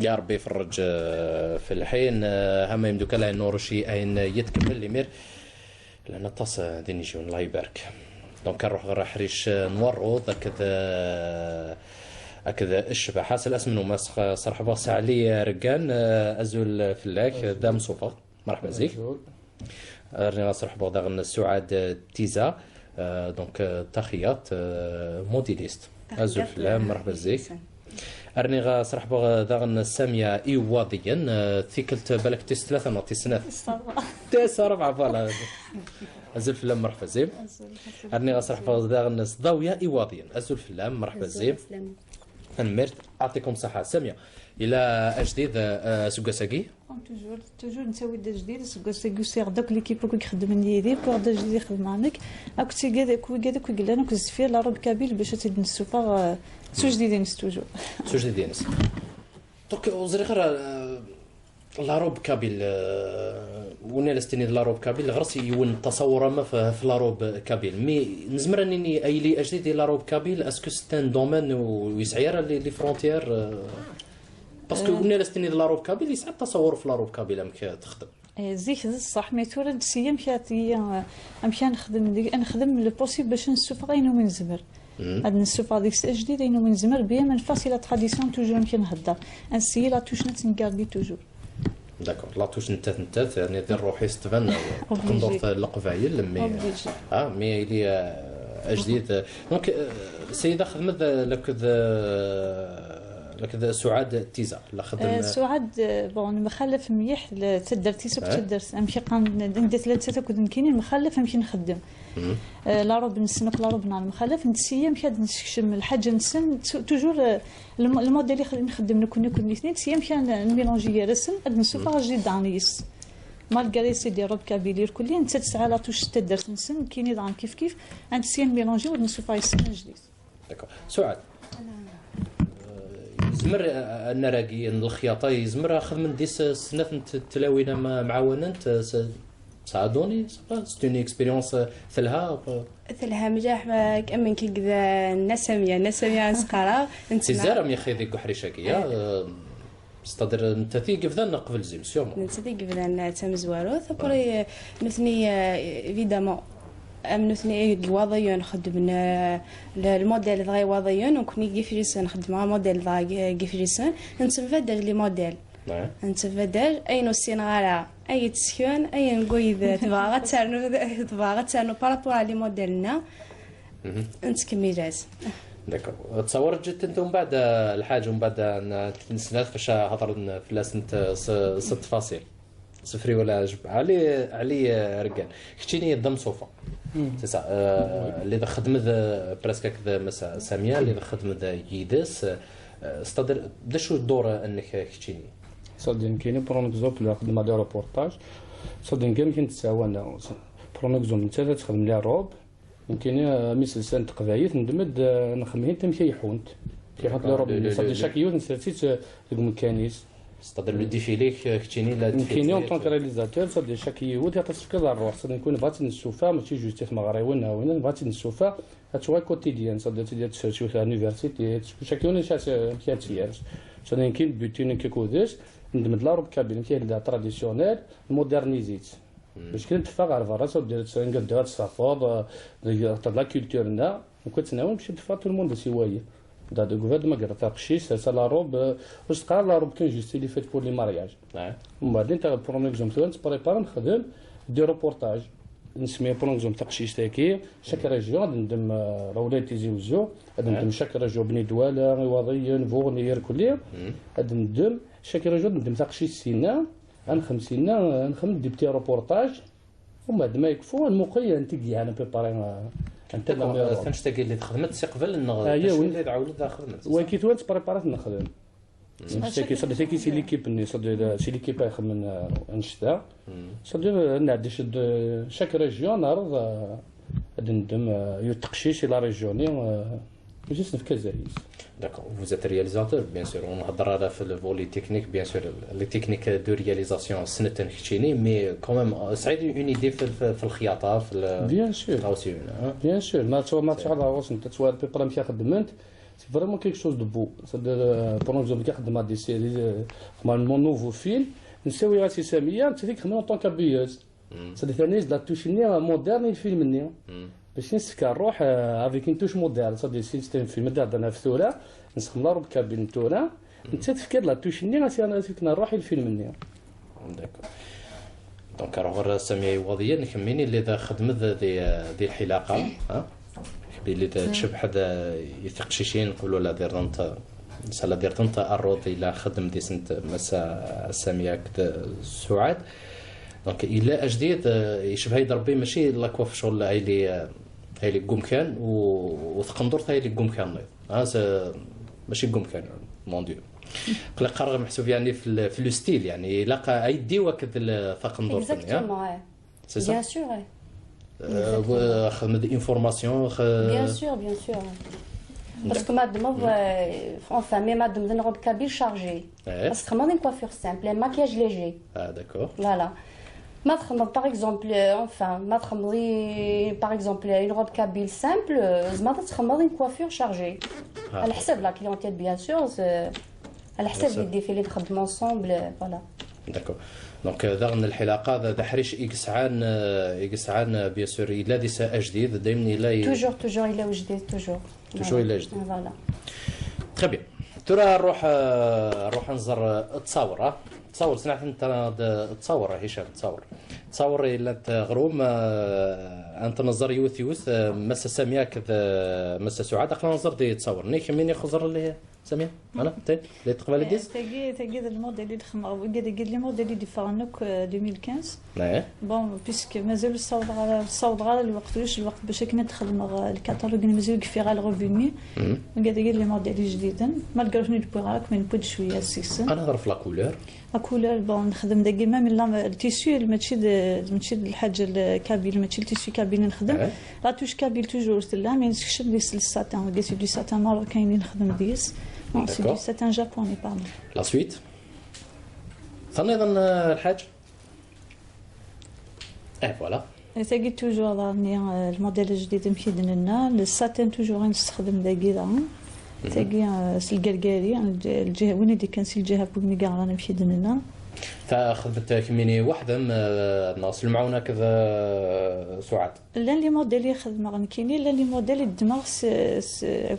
يا ربي يفرج في الحين هما يمدوك لا نور شي اين يتكمل لي مير لان تص ديني جون الله يبارك دونك نروح غير حريش نورو هكذا الشبه حاصل اسمنو مسخ صراحه باص علي رقان ازول فلاك دام صوفا مرحبا زيك راني صراحه بغدا السعاد تيزا دونك تخيات موديليست ازول فلاك مرحبا زيك ارني غا صراحه بغدا ساميه ايواضيا ثيكلت بالك تيس ثلاثه نوتي سنات تيس ربعه فوالا ازول فلام مرحبا زين ارني غا صراحه بغدا ضاويه ايواضيا ازول فلام مرحبا زين نمرت اعطيكم صحه ساميه الى اجديد سوكاساكي توجور نسوي دا جديد سوكاساكي سير داك ليكيب كو يخدم لي بور دا جديد يخدم معاك اكو تي كذا كو قال انا كو زفير لا روب كابيل باش تدن السوفا سو جديدين توجور سو جديدين دونك وزري غير لا روب كابيل ونا لستني لا روب كابيل غرسي يون تصور ما في لا روب كابيل مي نزمر انني اي لي اجديد لا روب كابيل اسكو ستان دومين ويسعير لي فرونتيير باسكو ونا لستني لا روب كابيل يسعد تصور في لا روب كابيل امك تخدم زيك صح مي تورد سيام مشاتي امشي نخدم لو بوسيبل باش نشوف غينو من زمر هاد نشوف هذيك الجديد انه من زمر بيا من فاسي لا تراديسيون توجور نمشي نهضر انسي لا توش نكاردي توجور داكور لا توش نتات يعني دير روحي ستفن تقدر في القفايل مي مي لي جديد دونك السيده خدمت لك سعاد تيزا لا خدم سعاد بون مخلف مليح تدر تيسوك تدر نمشي ندير ثلاثه كنت كاينين مخلف نمشي نخدم لا روب نسنق لا روب نهار مخلف نتسيا مشى نشم الحاجه نسن توجور الموديل اللي نخدم نكون اثنين تسيا مشى نميلونجي رسم نشوفها جديد عنيس مالغاري سيدي روب كابيلير كلين انت تسعى لا توش تدر نسن كاين يضعن كيف انت تسيا ميلونجي ونشوفها يسن جديد داكور سعاد يزمر انا راقي الخياطه يزمر خدم ديس سنات تلاوينا معاونات ساعدوني ستوني اكسبيريونس ثلها مجاح كأمن كي كذا نسميه نسقرا انت زارم يا اخي ذيك حريشاكيه استدر انت ثيق فذا قبل زيم سيوم انت ثيق فذا تمزوارو ثبري مثني ايفيدامون نثني وضعيا نخدم الموديل ضاي وضعيا وكني كيفريسن نخدم مع موديل ضاي كيفريسن نتفادر لي موديل نتفادر اي نوسين غالا اي تسكن اي نقول تبغى تسالنو بارابور على موديلنا نتكميلاز داكور تصورت جيت انت من بعد الحاج ومن بعد نسنات فاش هضرنا في لاسنت ست فاصل صفري ولا جب علي رجال كشتيني الضم صوفا سي اللي خدم براسك كذا مسا ساميه اللي خدم يدس استدر بدا شو الدور انك كشتيني صدق كاين برونكزومبل خدمه لي روبورتاج صدق كاين تساوانا برونكزومبل انت تخدم لي روب يمكن مثل سنه قبايل ندمد نخمين تمشي يحونت كيحط لي روب صدق شاك يوز نسيت الميكانيز استدر لو ديفيلي كتيني لا كاين اون طونك رياليزاتور صدق شاك يود يعطيك كذا الروح صدق نكون بغيت نشوفها ماشي جوست في مغرب وين بغيت نشوفها هاتوا كوتيديان صدق تدير تشوف في اليونيفرسيتي شاك يوم كاتير صدق كاين بوتين كيكوديش ندمد لا روب كابين كاين تراديسيونيل مودرنيزيت باش كنت تفاق على فراسه ديرت نقدر تصافط لا كولتورنا وكنت ناوي نمشي نتفاق تو الموند سوايا دا دو غوفرد ما قرا تاقشي سا لا روب واش تقرا لا روب كان جوست لي فيت بور لي مارياج ومن بعد انت بور اكزومبل تبريبار نخدم دي روبورتاج نسميه بور اكزومبل تاقشي تاكي شاك ريجيون ندم رولات تيزيوزو ندم شاك ريجيون بني دواله وضيا فورنير كليا ندم شاك ريجيون ندم تاقشي سينا عن 50 نخدم دي بتي روبورتاج ومن بعد ما يكفوا المقيا نتقي انا بريباري انت فاش تاقي اللي تخدمت سي قبل اللي تعاود خدمت وكي توانت بريبارات نخدم سي صدق سي ليكيب ني صدق سي ليكيب يخدم نشتا صدق نعدي شاك ريجيون نعرض ندم يتقشيش لا ريجيوني ماشي في كازايز D'accord, vous êtes réalisateur, bien sûr. On a fait le volet technique, bien sûr, les techniques de réalisation, mais quand même, ça a une idée في الخياطة, bien sûr, bien sûr. ما تعرض انت تسوى بيبرا مشي خدمت سي فريمون كيك شوز دو بو صدر بور اكزومبل كي خدم دي سيري نورمالمون نوفو فيلم نساوي راسي ساميه انت تيك خدمه اون كابيوز صدر ثاني لا توشني مودرن الفيلم ني باش نسكر نروح افيك ان توش مودرن صدر سيستم فيلم تاع انا في ثوره نسخم لا روب كابين تونا انت تفكر لا توشني راسي انا فيك نروح الفيلم ني داكور. دونك راه ساميه وضعيه نكميني اللي ذا خدمت ذي الحلاقه ها اللي تشبح هذا يثق شيشين نقولوا لا دير انت سلا دير انت الروض الى خدم دي سنت مسا ساميه كذا سعاد. دونك الى جديد يشبه يضربي ماشي لا كوف شغل هاي اللي قوم كان وثقندرت هاي اللي قوم كان ها ماشي قوم كان مون ديو قلق قرغ محسوب يعني في لو ستيل يعني لقى ايدي وكذا ثقندرت اكزاكتومون سي سا بيان سور خدمت انفورماسيون بيان سور باسكو ما دمض enfin mais ما دمض روب كابيل شارجي باسكو خدمت une coiffure simple un maquillage léger d'accord voilà ما تخدم par exemple enfin ما تخدمي par exemple une robe kabyle simple زعما تخدم une coiffure chargée على حسب لا كليونتيل بيان سور على حسب لي ديفيلي نخدموا انصومبل فوالا داكور. دونك ذغن الحلاقه ذا حريش يقسعان بيان سور الا دي ساعه جديد دائما الا توجور الا جديد توجور الا جديد فوالا تري بيان. ترى نروح نزر تصاور تصور سمعت انت تصور هشام تصور الا غروم انت نظر يوث مسا ساميه كذا مسا سعاد اقلا نظر دي تصور نيك مين يخزر اللي ساميه انا تي اللي تقبل ديس تاقي الموديل اللي خدم قاعد لي موديل ديفيرونك 2015 نعم بون بيسك مازال الصوت غير الوقت باش كنا تخدم الكاتالوج مازال كفي غير الغوفيني قاعد لي موديل جديدا ما لقاوش نبغيك من بود شويه سيسن انا نعرف لا كولور كولور بون نخدم داكيما من التيسيو ماشي الحاجه الكابيل ماشي التيسيو كابيل نخدم لا توش كابيل توجور لا مي نسكشف ديس الساتان قاسي دي ساتان ماروكاين نخدم ديس سي دي ساتان جابوني باردون لا سويت ثاني ايضا الحاج فوالا تاقي توجور راني الموديل الجديد مشيد لنا الساتان توجور نستخدم داكي تاقي القرقاري الجهه وين اللي كنسي الجهه بومي كاع رانا مشيد لنا فخدمت كميني وحده ناقص المعاونه كذا سعاد لا لي موديل يخدم راني كاينين لا لي موديل الدماغ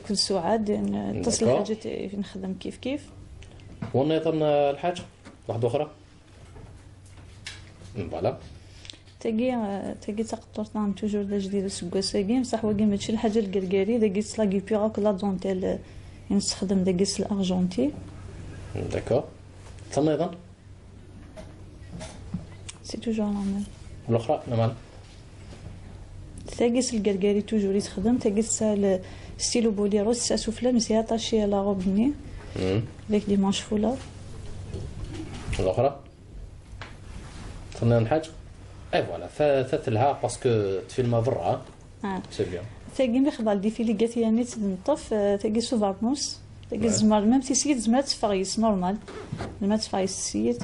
كل سعاد تصل حاجه نخدم كيف وايضا الحاجه واحده اخرى فوالا تاقي تقطرت نعم توجور دا جديد سكواساكي بصح واكي ماشي الحاجه الكركاري داكي تلاقي بيغاك لا دونتيل نستخدم داكي الارجنتي داكور ثم ايضا سي توجور نورمال الاخرى نورمال تاقي الكركاري توجور يتخدم تاقي ستيلو بوليرو سوفلا مزيان طاشي لا روبني داك دي مانش فولا الاخرى ثم الحاج فوالا ثلاث لها باسكو تفيلم برا سي بيان تاقي مي خبال دي فيلي قالت يعني تنطف تاقي سوفارنوس تاقي الزمار ميم تي سيت زمات تفغيس نورمال ما تفغيس سيت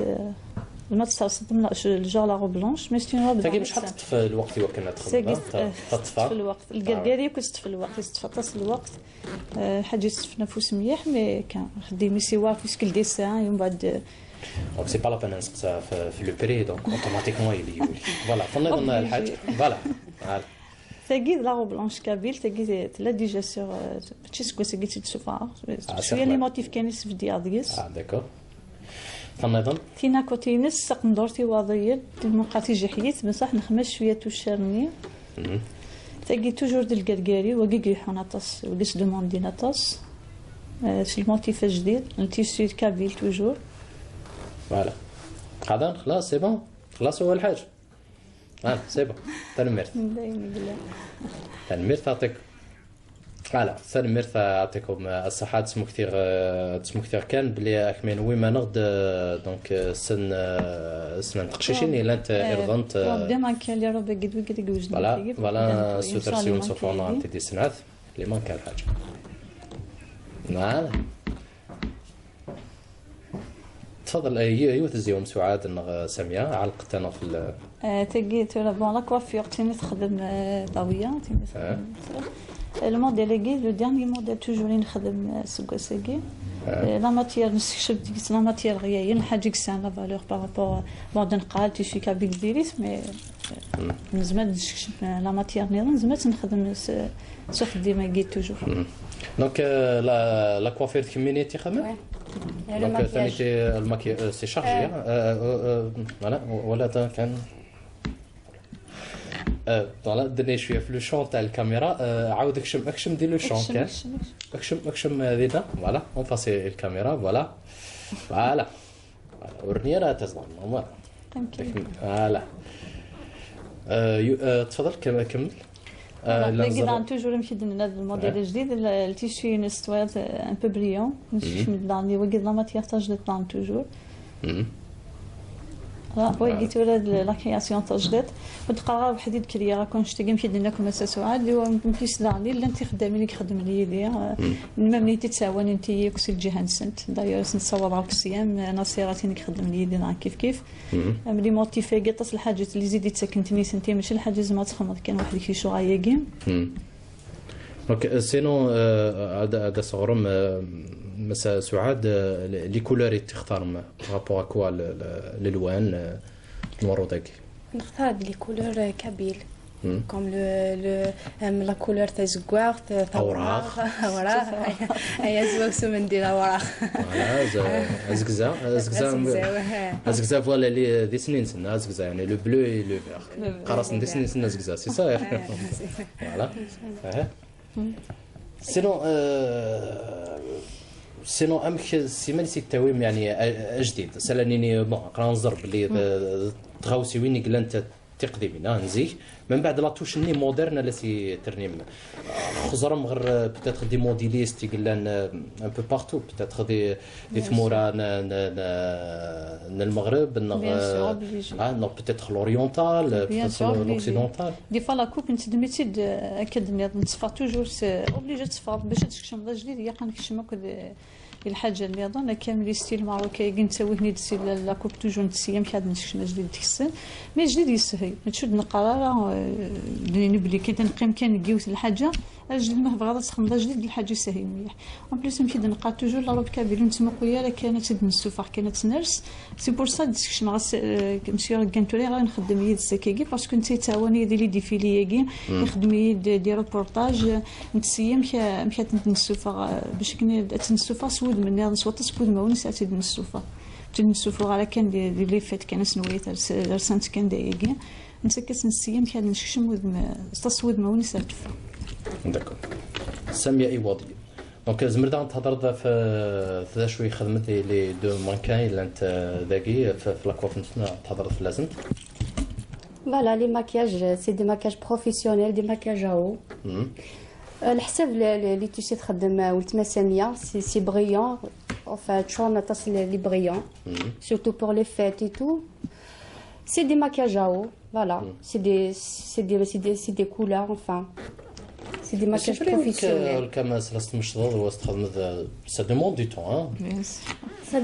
ما تصاوب من الجور لا رو بلونش مي سي نوب تاقي مش حطت في الوقت اللي كنا تخدم في الوقت الكركاري كنت في الوقت استفطس الوقت حاجه في نفس مليح مي كان خديمي سوا فيسك الديسان يوم بعد دونك سي با لا بان نسقسها في لو بري دونك اوتوماتيكمون يولي فوالا فنظن الحاج فوالا تاقي لا رو بلونش كابيل تاقي تلا ديجا سور ماشي سكو ساقي تشوفها شويه لي موتيف كاين في دياديس داكور فنظن تينا كوتينس سقندورتي واضيه المقاتي جحيت بصح نخمس شويه توشرني تاقي توجور ديال الكركاري وكي حوناطاس وكيس دوموندي ناطاس سي الموتيف الجديد التيسيو كابيل توجور فوالا قاعدين خلاص سي بون خلاص هو الحاج سي بون تنمرت تنمرت تعطيك فوالا تنمرت يعطيكم الصحة تسمو كثير كان بلي اكمن ويما نغد دونك سن تقشيشين الا انت ارضنت ديما كان لي روبا قد وقد وجد فوالا سوترسيون سوفونا انت دي سنعث اللي ما كان حاجه تفضل يوث اليوم سعاد ساميه علقت انا في تاقي ترى بون لا كوافير تاني تخدم ضويه تاني الموديل كي لو ديرني موديل توجور نخدم سكواساكي لا ماتيير نستكشف ديك لا ماتيير غياين الحاجه كسان لا فالور بارابور بعد نقال تيشي كابيك ديريس مي نزمت نستكشف لا ماتيير نيضا نزمت نخدم سوف ديما كي توجور دونك لا كوافير كوميونيتي خدمه دونك ثاني الماكي سي شارجي فوالا ولا كان فوالا درني شويه في لو شون تاع الكاميرا عاود اكشم دير لو شون كان اكشم هذينا فوالا اون فاسي الكاميرا فوالا فوالا ورني راه تزعم فوالا تفضل كمل لا توجور نمشي هذا الموديل الجديد التيشي نستويت ان بو بريون نمشي من اللي وقد لا ماتيير تاع طان توجور وقيت ولاد لا كرياسيون تاع جديد وتقرا وحدي بكري راه كون شتي نمشي لكم سعاد اللي هو مفيش دارني لا انت خدامين لك خدم لي ليا ملي تتساوى انت كسي الجهه نسنت داير نتصور على الصيام ناصيراتي لك خدم لي دينا كيف ملي موتيفي قطس الحاجات اللي زيدي تسكنتني سنتي ماشي الحاجه زعما تخمض كان واحد كي شو غايقين دونك سينو هذا صغرم مسا سعاد لي كولور تختار بارابور كوا الالوان نورو داك نختار لي كولور كابيل كوم لو لا كولور تاع زكوار تاع اوراق هيا زوكسو من ديال اوراق فوالا زكزا فوالا لي دي سنين سنا زكزا يعني لو بلو اي لو فير قراص دي سنين سنا زكزا سي صا فوالا سينو امك سيماني سي التويم يعني جديد سالاني بون قرا نزر بلي تغاوسي وين قلا انت تقديمنا نزيه من بعد لا توش ني مودرن لا سي ترنيم خزرم غير بيتيتر دي موديليست يقلان ان بو بارتو بيتيتر دي ثمورا المغرب نو بيتيتر لوريونتال بيتيتر لوكسيدونتال دي فوا لا كوب انت دميتي اكاد نتصفى توجور سي اوبليجي تصفى باش تكشم لا جديد هي قنكشم الحاجه اللي اظن كامل ستيل ماروكي نسوي هني دسي لا كوب توجور نتسيا مشى نشكل جديد تكسل مي جديد يسهل تشد نقرا نبلي كي تنقيم كان نجيوت الحاجه اجل ما بغا تخمض جديد الحاجه سهل مليح اون بليس نمشي نلقى توجور لا روب كابيل نتما خويا راه كانت تد السفر كانت نرس سي بور سا ديسكش مع مسيو كانتوري راه نخدم يد سكيكي باسكو نتي تاواني دي لي ديفيلي كي نخدم يد دي روبورتاج نتسيا مشات السفر باش كني السفر سود من نصوت سود ما ونس اتد السفر تنسوفو على كان دي لي فات كان سنويت رسمت كان دايقي نسكس نسيا مشات نشكشم ود تصويد ما ونس اتف داكور ساميه ايواضي دونك زمردا تهضر في ذا شويه خدمتي لي دو مانكاي اللي انت ذاكي في لاكوف نتنا تهضر في لازم فوالا لي ماكياج سي دي ماكياج بروفيسيونيل دي ماكياج او الحساب اللي تيسي تخدم ولتما ساميه سي بريون enfin تشون تصل لي بريون surtout pour les fêtes et tout c'est des maquillages à eau voilà c'est des couleurs enfin c'est des maquillages professionnels كما سلست مشطوط واستخدم ça demande du temps hein ça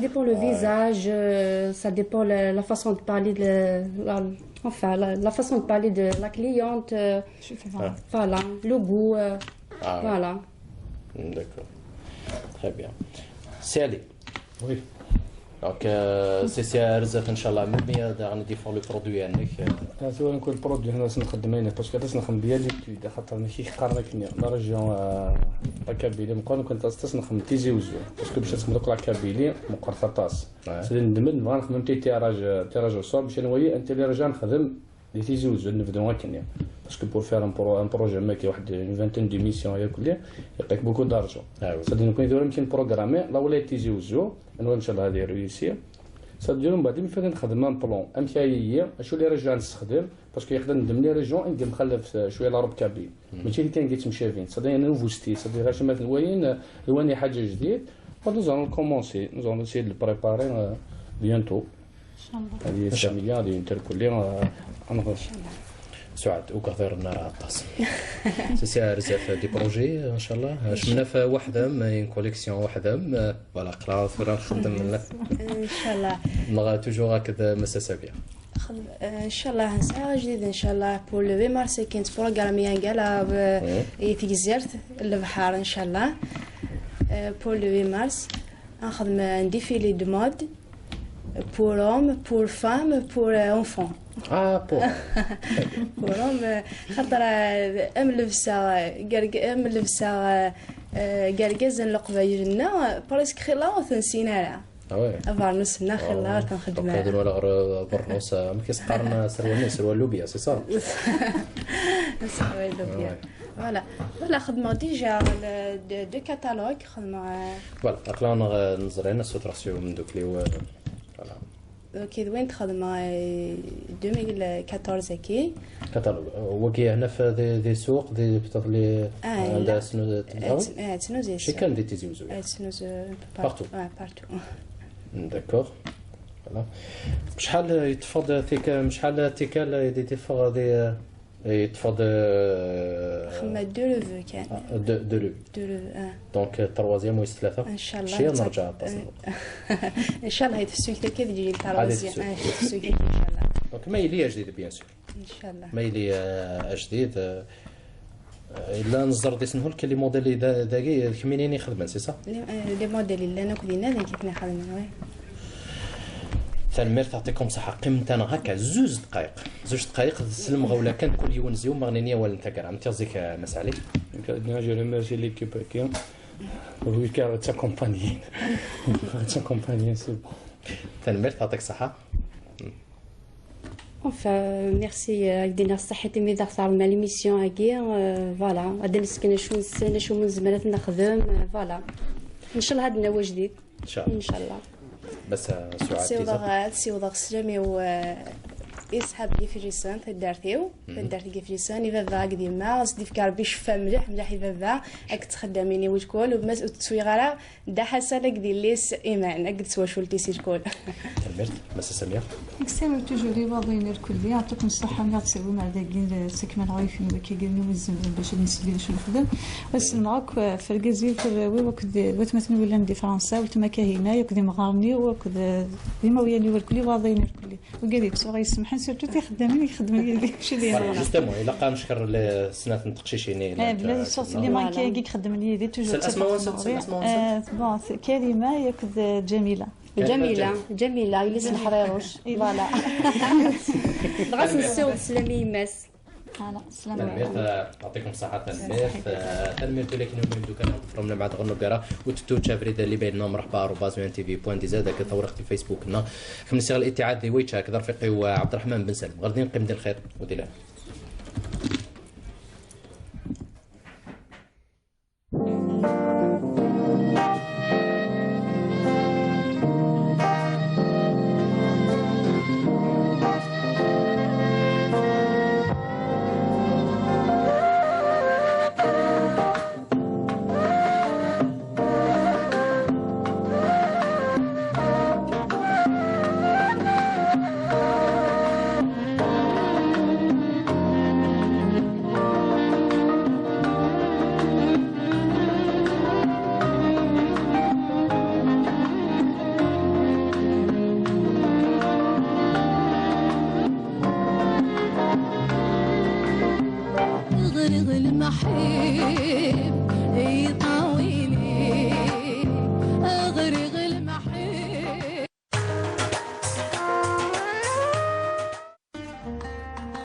dépend le visage ça dépend la façon de parler la façon de parler de la cliente voilà le goût voilà d'accord très bien c'est allé oui دونك سي رزاف ان شاء الله مبنيه غندي فور لو برودوي عندك سواء نكون البرودوي هنا نخدم هنا باسكو حتى نخدم ديالي خاطر ماشي قارنا كني لا ريجيون كابيلي مقارنه كنت نخدم تيزي وزو باسكو باش نخدم دوك لا كابيلي مقرطه طاس سيدي ندمن نبغى نخدم تيراج صور باش نوي انت اللي رجع نخدم لي تيزي وزو نبداو هكا باسكو بور فير ان بروجي ماكي واحد اون فانتين دي ميسيون ياك اللي يعطيك بوكو دارجون سيدي نكون دابا يمكن بروغرامي لا ولا تيزي وزو نو ان شاء الله هذه ريوسير صدقوني من بعد فين نخدم ان بلون امشي هي شو اللي رجع نستخدم باسكو يقدر ندم لي ريجون ندير مخلف شويه لا روب كابيل ماشي اللي كان قلت مشافين صدقني انا نوفو ستيل صدقني غير مثلا وين لواني حاجه جديد نوزون كومونسي نوزون نسيي دو بريباري بيانتو ان شاء الله هذه ساميه هذه انتركولي ان شاء الله سعاد وكثير النار عطاس سي رزاف دي بروجي ان شاء الله شمنا في وحده ما كوليكسيون وحده فوالا قرا نخدم ان شاء الله نغا توجور هكذا مسا سابيه ان شاء الله نسعى جديد ان شاء الله بور لو في مارس كاين بروغرامي كاع في جزيرة البحر ان شاء الله بور لو في مارس نخدم نديفيلي دو مود بور اوم بور فام بور انفون بور اوم خاطر ام لبسه كاركازن القبايلنا بريسك خلاص نسينا برنوس نخلا تنخدم هذا ولا غير برنوس ما كيسقارن سروال لوبيا سي صا سروال لوبيا ولا خدمه ديجا دو كاتالوج خدمه فوالا اقلا نزرينا سوتراسيو من دوك لي كي وين خدمه 2014 كي كاتالوج وكي هنا في دي سوق دي بتاع لي عندها سنو تنوزي شي كان دي تيزيوزو تنوز بارتو داكوغ فوالا شحال يتفض ثيك شحال تيكال يتفض دي يتفض خدمه دو لوفو كان دو لوفو دونك تروازيام ويس ثلاثه ان شاء الله شي نرجع نتصل ان شاء الله يتفسوك كذا يجي تروازيام يتفسوك ان شاء الله دونك ما يلي جديد بيان سور ان شاء الله ما يلي جديد الا نزر دي سنهول كاين لي موديل داكي كمينين يخدمن سي صح لي موديل اللي انا كلينا كيف نخدموا وي تنمير تعطيكم صحه قيمت انا هكا زوج دقائق تسلم غولا كان كل يونزيو مغنينيه ولا انت كرام تيزيك مسالي je remercie l'équipe qui oui car t'accompagner c'est bon تنمير تعطيك صحه Enfin, merci دينا صحتي مي دختار مع ليميسيون هاكي فوالا غادي نسكن شو من زمانات نخدم فوالا ان شاء الله هاد النوا جديد ان شاء الله ان شاء الله بس سعاد سيوضغ سلامي و يسحب لي في جيسان تدارتيو كيف جيسان يفا ديما سدي في ربي شفا مليح يفا راك تخدميني وتكون وبماس تسوي غرا دا حسنك دير ليس ايمان اك تسوا شولتي سي تكون تمرت مسا سمير كسام توجور لي واضين الكل يعطيكم الصحه ما تسوي مع داكين سكمل غايفين كيقالوا مزيان باش نسبي شنو نخدم بس معاك في الجزيره في وكد وتمثل ولا ندي فرنسا وتما كاينه يكدي مغارني وكد ديما وياني الكل واضين الكل وقالك سو غيسمح سيرتو تيخدمين يخدموا شي ديال جوستومون الا قا نشكر السنات نتقشيشيني بلا صوت اللي ما كيك خدم لي دي توجور بون كريمه ياكد جميله جميله يليس الحريروش فوالا بغات نساو سلامي يماس فوالا سلام يعطيكم الصحه تنمير لكن يوم دوك انا فرمنا بعد غنو بيرا وتتو تشافريدا اللي بيننا مرحبا @tv.dz داك ثورة الفيسبوك كم نسيغ الاتحاد دي ويتشا كذا رفيقي وعبد الرحمن بن سالم غادي نقيم ديال الخير ودي له المحيب يطاويني أغرب